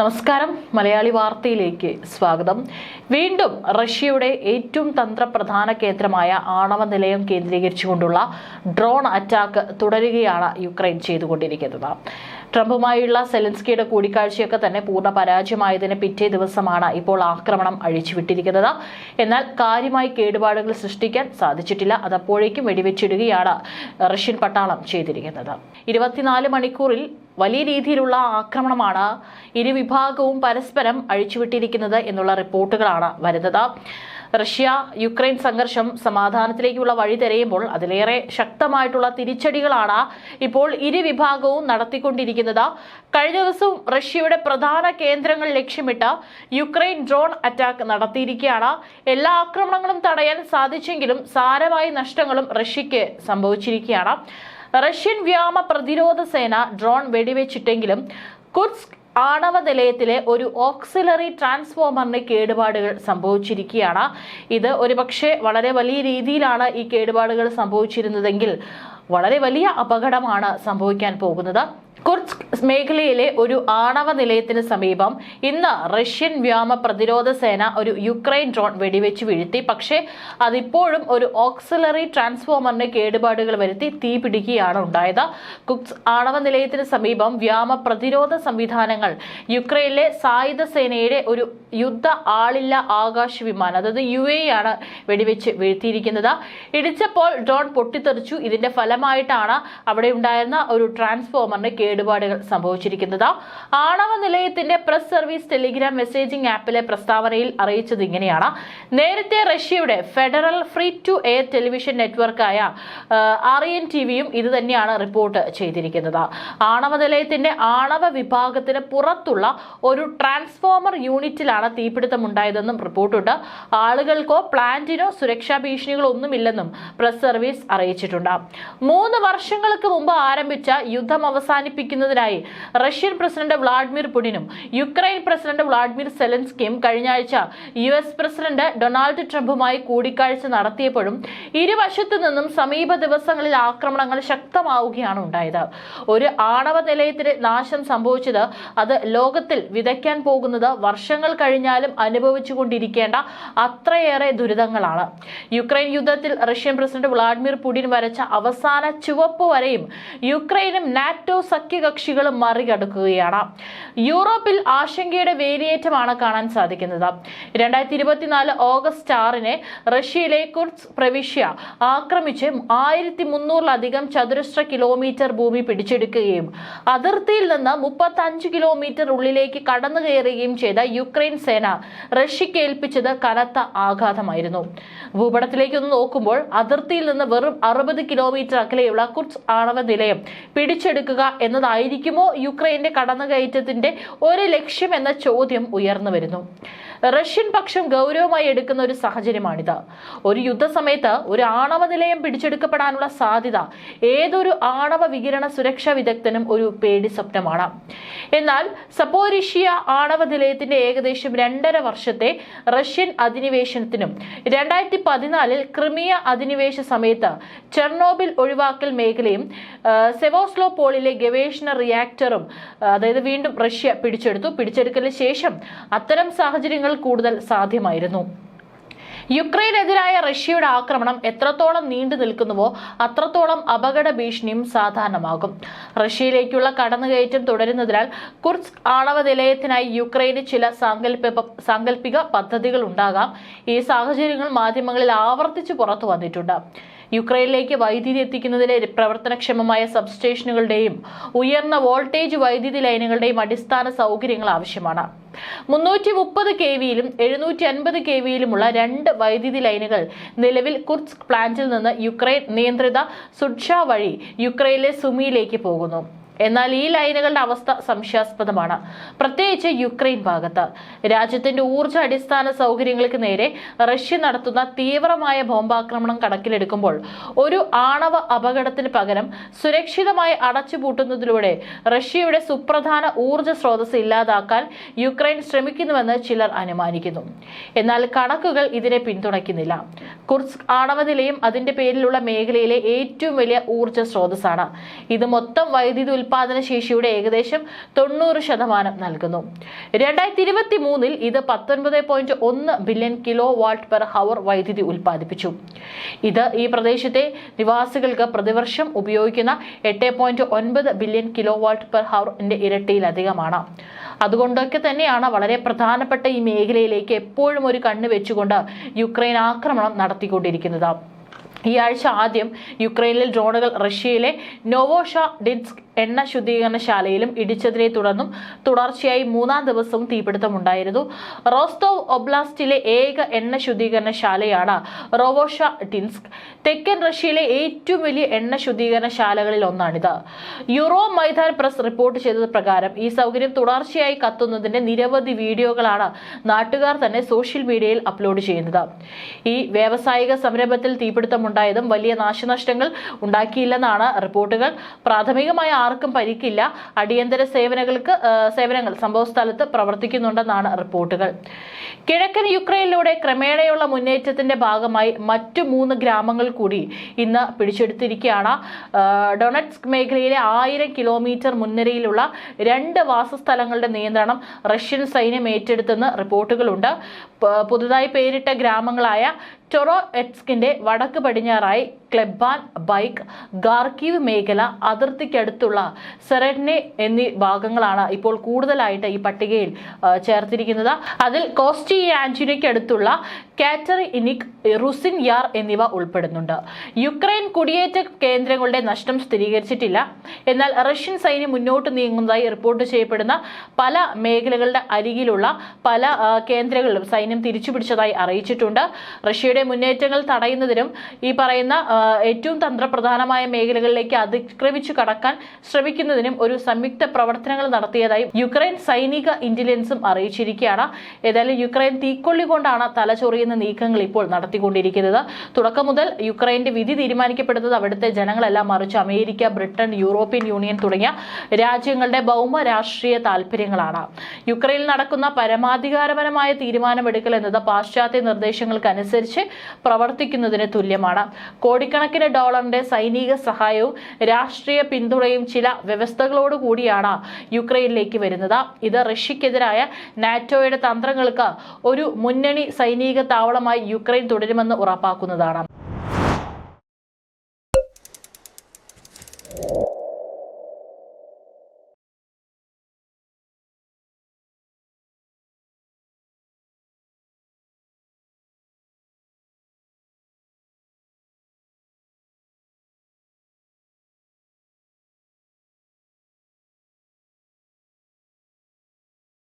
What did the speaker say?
നമസ്കാരം, മലയാളി വാർത്തയിലേക്ക് സ്വാഗതം. വീണ്ടും റഷ്യയുടെ ഏറ്റവും തന്ത്രപ്രധാന കേന്ദ്രമായ ആണവ നിലയം കേന്ദ്രീകരിച്ചുകൊണ്ടുള്ള ഡ്രോൺ അറ്റാക്ക് തുടരുകയാണ് യുക്രൈൻ ചെയ്തുകൊണ്ടിരിക്കുന്നത്. ട്രംപുമായുള്ള സെലൻസ്കിയുടെ കൂടിക്കാഴ്ചയൊക്കെ തന്നെ പൂർണ്ണ പരാജയമായതിന് പിറ്റേ ദിവസമാണ് ഇപ്പോൾ ആക്രമണം അഴിച്ചുവിട്ടിരിക്കുന്നത്. എന്നാൽ കാര്യമായി കേടുപാടുകൾ സൃഷ്ടിക്കാൻ സാധിച്ചിട്ടില്ല. അതപ്പോഴേക്കും വെടിവെച്ചിടുകയാണ് റഷ്യൻ പട്ടാളം ചെയ്തിരിക്കുന്നത്. 24 മണിക്കൂറിൽ വലിയ രീതിയിലുള്ള ആക്രമണമാണ് ഇരുവിഭാഗവും പരസ്പരം അഴിച്ചുവിട്ടിരിക്കുന്നത് എന്നുള്ള റിപ്പോർട്ടുകളാണ് വരുന്നത്. റഷ്യ യുക്രൈൻ സംഘർഷം സമാധാനത്തിലേക്കുള്ള വഴി തെരയുമ്പോൾ അതിലേറെ ശക്തമായിട്ടുള്ള തിരിച്ചടികളാണ് ഇപ്പോൾ ഇരുവിഭാഗവും നടത്തിക്കൊണ്ടിരിക്കുന്നത്. കഴിഞ്ഞ ദിവസവും റഷ്യയുടെ പ്രധാന കേന്ദ്രങ്ങൾ ലക്ഷ്യമിട്ട് യുക്രൈൻ ഡ്രോൺ അറ്റാക്ക് നടത്തിയിരിക്കുകയാണ്. എല്ലാ ആക്രമണങ്ങളും തടയാൻ സാധിച്ചെങ്കിലും സാരമായ നഷ്ടങ്ങളും റഷ്യക്ക് സംഭവിച്ചിരിക്കുകയാണ്. റഷ്യൻ വ്യോമ പ്രതിരോധ സേന ഡ്രോൺ വെടിവെച്ചിട്ടെങ്കിലും കുർസ്ക് ആണവ നിലയത്തിലെ ഒരു ഓക്സിലറി ട്രാൻസ്ഫോമറിന് കേടുപാടുകൾ സംഭവിച്ചിരിക്കുകയാണ്. ഇത് ഒരുപക്ഷെ വളരെ വലിയ രീതിയിലാണ് ഈ കേടുപാടുകൾ സംഭവിച്ചിരുന്നതെങ്കിൽ വളരെ വലിയ അപകടമാണ് സംഭവിക്കാൻ പോകുന്നത്. കുർസ്ക് മേഖലയിലെ ഒരു ആണവ നിലയത്തിന് സമീപം ഇന്ന് റഷ്യൻ വ്യോമ പ്രതിരോധ സേന ഒരു യുക്രൈൻ ഡ്രോൺ വെടിവെച്ച് വീഴ്ത്തി. പക്ഷേ അതിപ്പോഴും ഒരു ഓക്സിലറി ട്രാൻസ്ഫോമറിന് കേടുപാടുകൾ വരുത്തി തീ പിടിക്കുകയാണ് ഉണ്ടായത്. കുർസ്ക് ആണവ നിലയത്തിന് സമീപം വ്യോമ പ്രതിരോധ സംവിധാനങ്ങൾ യുക്രൈനിലെ സായുധ സേനയുടെ ഒരു യുദ്ധ ആളില്ല ആകാശ വിമാനം, അതായത് UAV ആണ് വെടിവെച്ച് വീഴ്ത്തിയിരിക്കുന്നത്. ഇടിച്ചപ്പോൾ ഡ്രോൺ പൊട്ടിത്തെറിച്ചു. ഇതിന്റെ ഫലമായിട്ടാണ് അവിടെ ഉണ്ടായിരുന്ന ഒരു ട്രാൻസ്ഫോമറിന് കേടുപാടുകൾ സംഭവിച്ചിരിക്കുന്നത്. ആണവ നിലയത്തിന്റെ പ്രസ് സർവീസ് ടെലിഗ്രാം മെസ്സേജിംഗ് ആപ്പിലെ പ്രസ്താവനയിൽ അറിയിച്ചത് ഇങ്ങനെയാണ്. നേരത്തെ റഷ്യയുടെ federal free to air television നെറ്റ്വർക്കായ REN TVയും ഇത് തന്നെയാണ് റിപ്പോർട്ട് ചെയ്തിരിക്കുന്നത്. ആണവ നിലയത്തിന്റെ ആണവ വിഭാഗത്തിന് പുറത്തുള്ള ഒരു ട്രാൻസ്ഫോമർ യൂണിറ്റിലാണ് തീപിടുത്തം ഉണ്ടായതെന്നും റിപ്പോർട്ടുണ്ട്. ആളുകൾക്കോ പ്ലാന്റിനോ സുരക്ഷാ ഭീഷണികളോ ഒന്നുമില്ലെന്നും പ്രസ് സർവീസ് അറിയിച്ചിട്ടുണ്ട്. 3 വർഷങ്ങൾക്ക് മുമ്പ് ആരംഭിച്ച യുദ്ധം അവസാനിപ്പിക്കുന്നതിനായി റഷ്യൻ പ്രസിഡന്റ് വ്ളാഡിമിർ പുടിനും യുക്രൈൻ പ്രസിഡന്റ് വ്ളാഡിമിർ സെലൻസ്കിയും കഴിഞ്ഞ ആഴ്ച US പ്രസിഡന്റ് ഡൊണാൾഡ് ട്രംപുമായി കൂടിക്കാഴ്ച നടത്തിയപ്പോഴും ഇരുവശത്തു നിന്നും സമീപ ദിവസങ്ങളിൽ ആക്രമണങ്ങൾ ശക്തമാവുകയാണ് ഉണ്ടായത്. ഒരു ആണവ നിലയത്തിന് നാശം സംഭവിച്ചത് അത് ലോകത്തിൽ വിതയ്ക്കാൻ പോകുന്നത് വർഷങ്ങൾ കഴിഞ്ഞാലും അനുഭവിച്ചുകൊണ്ടിരിക്കേണ്ട അത്രയേറെ ദുരിതങ്ങളാണ്. യുക്രൈൻ യുദ്ധത്തിൽ റഷ്യൻ പ്രസിഡന്റ് വ്ളാഡിമിർ പുടിൻ വരച്ച അവസാന ചുവപ്പ് വരെയും യുക്രൈനും നാറ്റോ സഖ്യകക്ഷികളും മറികടക്കുകയാണ്. യൂറോപ്പിൽ ആശങ്കയുടെ വേലിയേറ്റമാണ് കാണാൻ സാധിക്കുന്നത്. 2024 ഓഗസ്റ്റ് 6 റഷ്യയിലെ കുർസ്ക് പ്രവിശ്യ ആക്രമിച്ച് 1300-ലധികം ചതുരശ്ര കിലോമീറ്റർ ഭൂമി പിടിച്ചെടുക്കുകയും അതിർത്തിയിൽ നിന്ന് 35 കിലോമീറ്റർ ഉള്ളിലേക്ക് കടന്നു കയറുകയും ചെയ്ത യുക്രൈൻ സേന റഷ്യക്ക് ഏൽപ്പിച്ചത് കനത്ത ആഘാതമായിരുന്നു. ഭൂപടത്തിലേക്കൊന്ന് നോക്കുമ്പോൾ അതിർത്തിയിൽ നിന്ന് വെറും 60 കിലോമീറ്റർ അകലെയുള്ള കുർസ്ക് ആണവ നിലയം പിടിച്ചെടുക്കുക എന്നതായിരിക്കുമോ യുക്രൈന്റെ കടന്നുകയറ്റത്തിന്റെ ഒരു ലക്ഷ്യം എന്ന ചോദ്യം ഉയർന്നു വരുന്നു. റഷ്യൻ പക്ഷം ഗൗരവമായി എടുക്കുന്ന ഒരു സാഹചര്യമാണിത്. ഒരു യുദ്ധസമയത്ത് ഒരു ആണവ നിലയം പിടിച്ചെടുക്കപ്പെടാനുള്ള സാധ്യത ഏതൊരു ആണവ വികിരണ സുരക്ഷാ വിദഗ്ധനും ഒരു പേടി സ്വപ്നമാണ്. എന്നാൽ സപ്പോരിഷ്യ ആണവ നിലയത്തിന്റെ ഏകദേശം 2.5 വർഷത്തെ റഷ്യൻ അധിനിവേശനത്തിനും 2014 ക്രിമിയ അധിനിവേശ സമയത്ത് ചെർണോബിൽ ഒഴിവാക്കൽ മേഖലയും സെവോസ്റ്റോപോളിലെ ഗവേഷണ റിയാക്ടറും അതായത് വീണ്ടും റഷ്യ പിടിച്ചെടുക്കലിന് ശേഷം അത്തരം സാഹചര്യങ്ങൾ കൂടുതൽ സാധ്യമായിരുന്നു. യുക്രൈനെതിരായ റഷ്യയുടെ ആക്രമണം എത്രത്തോളം നീണ്ടു നിൽക്കുന്നുവോ അത്രത്തോളം അപകട ഭീഷണിയും സാധാരണമാകും. റഷ്യയിലേക്കുള്ള കടന്നുകയറ്റം തുടരുന്നതിനാൽ കുർസ്ക് ആണവ നിലയത്തിനായി യുക്രൈന് ചില സാങ്കല്പിക പദ്ധതികൾ ഉണ്ടാകാം. ഈ സാഹചര്യങ്ങൾ മാധ്യമങ്ങളിൽ ആവർത്തിച്ച് പുറത്തു വന്നിട്ടുണ്ട്. യുക്രൈനിലേക്ക് വൈദ്യുതി എത്തിക്കുന്നതിലെ പ്രവർത്തനക്ഷമമായ സബ്സ്റ്റേഷനുകളുടെയും ഉയർന്ന വോൾട്ടേജ് വൈദ്യുതി ലൈനുകളുടെയും അടിസ്ഥാന സൗകര്യങ്ങൾ ആവശ്യമാണ്. 330 kVയിലും 750 kVയിലുമുള്ള 2 വൈദ്യുതി ലൈനുകൾ നിലവിൽ കുർസ്ക് പ്ലാന്റിൽ നിന്ന് യുക്രൈൻ നിയന്ത്രിത സുട്ഷ വഴി യുക്രൈനിലെ സുമിയിലേക്ക് പോകുന്നു. എന്നാൽ ഈ ലൈനുകളുടെ അവസ്ഥ സംശയാസ്പദമാണ്, പ്രത്യേകിച്ച് യുക്രൈൻ ഭാഗത്ത്. രാജ്യത്തിന്റെ ഊർജ്ജ അടിസ്ഥാന സൗകര്യങ്ങൾക്ക് നേരെ റഷ്യ നടത്തുന്ന തീവ്രമായ ബോംബാക്രമണം കണക്കിലെടുക്കുമ്പോൾ ഒരു ആണവ അപകടത്തിന് പകരം സുരക്ഷിതമായി അടച്ചുപൂട്ടുന്നതിലൂടെ റഷ്യയുടെ സുപ്രധാന ഊർജ്ജ സ്രോതസ് ഇല്ലാതാക്കാൻ യുക്രൈൻ ശ്രമിക്കുന്നുവെന്ന് ചിലർ അനുമാനിക്കുന്നു. എന്നാൽ കണക്കുകൾ ഇതിനെ പിന്തുണയ്ക്കുന്നില്ല. കുർസ്ക് ആണവ നിലയം അതിന്റെ പേരിലുള്ള മേഖലയിലെ ഏറ്റവും വലിയ ഊർജ്ജ സ്രോതസ്സാണ്. ഇത് മൊത്തം വൈദ്യുതി ഉൽപാദന ശേഷിയുടെ ഏകദേശം 90% നൽകുന്നു. 2023 ഇത് 19.1 billion kilowatt per hour വൈദ്യുതി ഉൽപ്പാദിപ്പിച്ചു. ഇത് ഈ പ്രദേശത്തെ നിവാസികൾക്ക് പ്രതിവർഷം ഉപയോഗിക്കുന്ന 8.9 ബില്യൺ കിലോ വാട്ട് പെർ ഹവറിന്റെ ഇരട്ടിയിലധികമാണ്. അതുകൊണ്ടൊക്കെ തന്നെയാണ് വളരെ പ്രധാനപ്പെട്ട ഈ മേഖലയിലേക്ക് എപ്പോഴും ഒരു കണ്ണ് വെച്ചുകൊണ്ട് യുക്രൈൻ ആക്രമണം നടത്തിക്കൊണ്ടിരിക്കുന്നത്. ഈ ആഴ്ച ആദ്യം യുക്രൈനിൽ ഡ്രോണുകൾ റഷ്യയിലെ നോവോഷാഡിൻസ്ക് എണ്ണ ശുദ്ധീകരണശാലയിലും ഇടിച്ചതിനെ തുടർന്നും തുടർച്ചയായി 3-ാം ദിവസവും തീപിടുത്തമുണ്ടായിരുന്നു. റോസ്റ്റോവ് ഒബ്ലാസ്റ്റിലെ ഏക എണ്ണ ശുദ്ധീകരണശാലയാണ് നോവോഷാഡിൻസ്ക്. തെക്കൻ റഷ്യയിലെ ഏറ്റവും വലിയ എണ്ണ ശുദ്ധീകരണശാലകളിൽ ഒന്നാണിത്. യൂറോ മൈദാൻ പ്രസ് റിപ്പോർട്ട് ചെയ്തത് പ്രകാരം ഈ സൗകര്യം തുടർച്ചയായി കത്തുന്നതിന്റെ നിരവധി വീഡിയോകളാണ് നാട്ടുകാർ തന്നെ സോഷ്യൽ മീഡിയയിൽ അപ്ലോഡ് ചെയ്യുന്നത്. ഈ വ്യാവസായിക സംരംഭത്തിൽ തീപിടുത്തമുണ്ടായതും വലിയ നാശനഷ്ടങ്ങൾ ഉണ്ടാക്കിയില്ലെന്നാണ് റിപ്പോർട്ടുകൾ. പ്രാഥമികമായ ആർക്കും പരിക്കില്ല. അടിയന്തര സേവനങ്ങൾ സംഭവസ്ഥലത്ത് പ്രവർത്തിക്കുന്നുണ്ടെന്നാണ് റിപ്പോർട്ടുകൾ. കിഴക്കൻ യുക്രൈനിലൂടെ ക്രമേണയുള്ള മുന്നേറ്റത്തിന്റെ ഭാഗമായി മറ്റു 3 ഗ്രാമങ്ങൾ കൂടി ഇന്ന് പിടിച്ചെടുത്തിരിക്കുകയാണ്. ഡൊണറ്റ്സ്ക് മേഖലയിലെ 1000 കിലോമീറ്റർ മുൻനിരയിലുള്ള 2 വാസസ്ഥലങ്ങളുടെ നിയന്ത്രണം റഷ്യൻ സൈന്യം ഏറ്റെടുത്തെന്ന് റിപ്പോർട്ടുകളുണ്ട്. പുതുതായി പേരിട്ട ഗ്രാമങ്ങളായ ടൊറോഎറ്റ്സ്കിന്റെ വടക്ക് പടിഞ്ഞാറായി ക്ലെബാൻ, ബൈക്ക്, ഗാർക്കീവ് മേഖല, അതിർത്തിക്കടുത്തുള്ള സെറഡ്നെ എന്നീ ഭാഗങ്ങളാണ് ഇപ്പോൾ കൂടുതലായിട്ട് ഈ പട്ടികയിൽ ചേർത്തിരിക്കുന്നത്. അതിൽ കോസ്റ്റിയാൻജിനയ്ക്കടുത്തുള്ള കാറ്ററിനിക്, റുസിൻ യാർ എന്നിവ ഉൾപ്പെടുന്നുണ്ട്. യുക്രൈൻ കുടിയേറ്റ കേന്ദ്രങ്ങളുടെ നഷ്ടം സ്ഥിരീകരിച്ചിട്ടില്ല. എന്നാൽ റഷ്യൻ സൈന്യം മുന്നോട്ട് നീങ്ങുന്നതായി റിപ്പോർട്ട് ചെയ്യപ്പെടുന്ന പല മേഖലകളുടെ അരികിലുള്ള പല കേന്ദ്രങ്ങളിലും സൈന്യം തിരിച്ചുപിടിച്ചതായി അറിയിച്ചിട്ടുണ്ട്. റഷ്യയുടെ മുന്നേറ്റങ്ങൾ തടയുന്നതിനും ഈ പറയുന്ന ഏറ്റവും തന്ത്രപ്രധാനമായ മേഖലകളിലേക്ക് അതിക്രമിച്ചു കടക്കാൻ ശ്രമിക്കുന്നതിനും ഒരു സംയുക്ത പ്രവർത്തനങ്ങൾ നടത്തിയതായി യുക്രൈൻ സൈനിക ഇന്റലിജൻസും അറിയിച്ചിരിക്കുകയാണ്. ഏതായാലും യുക്രൈൻ തീക്കൊള്ളി കൊണ്ടാണ് തലചൊറിയുന്ന നീക്കങ്ങൾ ഇപ്പോൾ നടത്തിക്കൊണ്ടിരിക്കുന്നത്. തുടക്കം മുതൽ യുക്രൈന്റെ വിധി തീരുമാനിക്കപ്പെടുന്നത് അവിടുത്തെ ജനങ്ങളെല്ലാം, മറിച്ച് അമേരിക്ക, ബ്രിട്ടൻ, യൂറോപ്യൻ യൂണിയൻ തുടങ്ങിയ രാജ്യങ്ങളുടെ ഭൗമ രാഷ്ട്രീയ താല്പര്യങ്ങളാണ്. യുക്രൈനിൽ നടക്കുന്ന പരമാധികാരപരമായ തീരുമാനമെടുക്കൽ എന്നത് പാശ്ചാത്യ നിർദ്ദേശങ്ങൾക്കനുസരിച്ച് പ്രവർത്തിക്കുന്നതിന് തുല്യമാണ്. കോടിക്കണക്കിന് ഡോളറിന്റെ സൈനിക സഹായവും രാഷ്ട്രീയ പിന്തുണയും ചില വ്യവസ്ഥകളോടുകൂടിയാണ് യുക്രൈനിലേക്ക് വരുന്നത്. ഇത് റഷ്യക്കെതിരായ നാറ്റോയുടെ തന്ത്രങ്ങൾക്ക് ഒരു മുന്നണി സൈനിക താവളമായി യുക്രൈൻ തുടരുമെന്ന് ഉറപ്പാക്കുന്നതാണ്.